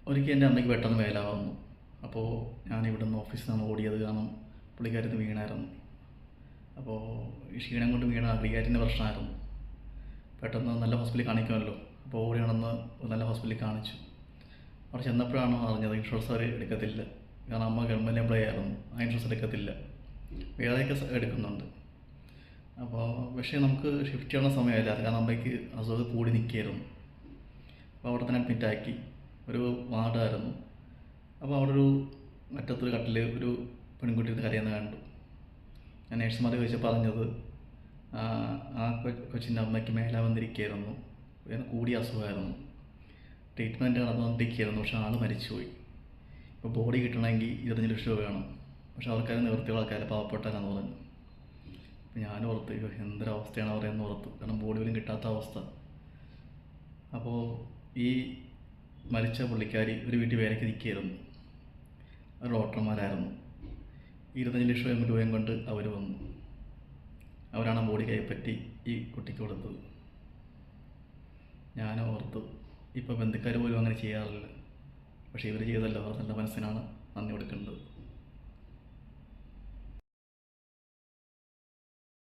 ഒരിക്കൽ എൻ്റെ അമ്മയ്ക്ക് പെട്ടെന്ന് വേല വന്നു. അപ്പോൾ ഞാൻ ഇവിടുന്ന് ഓഫീസിൽ നിന്ന് ഓടിയത് കാരണം പുള്ളിക്കാരത്ത് വീണായിരുന്നു. അപ്പോൾ ഈ ക്ഷീണം കൊണ്ട് വീണ വികാരിൻ്റെ പ്രശ്നമായിരുന്നു. പെട്ടെന്ന് നല്ല ഹോസ്പിറ്റലിൽ കാണിക്കുമല്ലോ, അപ്പോൾ ഓടി നടന്ന് നല്ല ഹോസ്പിറ്റലിൽ കാണിച്ചു. അവിടെ ചെന്നപ്പോഴാണ് അറിഞ്ഞത് ഇൻഷുറൻസ് അവർ എടുക്കത്തില്ല. കാരണം അമ്മ ഗവൺമെൻറ് എംപ്ലോയി ആയിരുന്നു, ആ ഇൻഷുറൻസ് എടുക്കത്തില്ല, വേറെയൊക്കെ എടുക്കുന്നുണ്ട്. അപ്പോൾ പക്ഷേ നമുക്ക് ഷിഫ്റ്റ് ചെയ്യണ സമയമില്ല, കാരണം അമ്മയ്ക്ക് അസുഖം കൂടി നിൽക്കുകയായിരുന്നു. അപ്പോൾ അവിടെ തന്നെ അഡ്മിറ്റാക്കി. ഒരു വാർഡായിരുന്നു. അപ്പോൾ അവിടെ ഒരു മറ്റത്തൊരു കട്ടിൽ ഒരു പെൺകുട്ടി കരയുന്നത് കണ്ടു. ഞാൻ നേഴ്സുമാർ ചോദിച്ചാൽ പറഞ്ഞത് ആ കൊച്ചിൻ്റെ അമ്മയ്ക്ക് മേലെ വന്നിരിക്കുകയായിരുന്നു, കൂടിയ അസുഖമായിരുന്നു, ട്രീറ്റ്മെൻറ്റ് നടന്നുകൊണ്ടിരിക്കുകയായിരുന്നു. പക്ഷേ ആൾ മരിച്ചുപോയി. ഇപ്പോൾ ബോഡി കിട്ടണമെങ്കിൽ 25 ലക്ഷം രൂപ വേണം. പക്ഷേ ആൾക്കാർ നിവൃത്തിയുള്ള ആൾക്കാർ പാവപ്പെട്ടാലെന്ന് പറഞ്ഞു. അപ്പോൾ ഞാൻ ഓർത്ത് എന്തൊരവസ്ഥയാണ് പറയുന്നത് ഓർത്ത്, കാരണം ബോഡി പോലും കിട്ടാത്ത അവസ്ഥ. അപ്പോൾ ഈ മരിച്ച പുള്ളിക്കാരി ഒരു വീട്ടിൽ വേലയ്ക്ക് നിൽക്കുകയായിരുന്നു. അവർ ഡോക്ടർമാരായിരുന്നു. 25 ലക്ഷം രൂപയും കൊണ്ട് അവർ വന്നു. അവരാണ് ബോഡി കൈപ്പറ്റി ഈ കുട്ടിക്ക് കൊടുത്തത്. ഞാൻ ഓർത്തു, ഇപ്പോൾ ബന്ധുക്കാർ പോലും അങ്ങനെ ചെയ്യാറില്ല. പക്ഷേ ഇവർ ചെയ്തല്ലോ, അവർ നല്ല മനസ്സിനാണ് നന്ദി കൊടുക്കേണ്ടത്.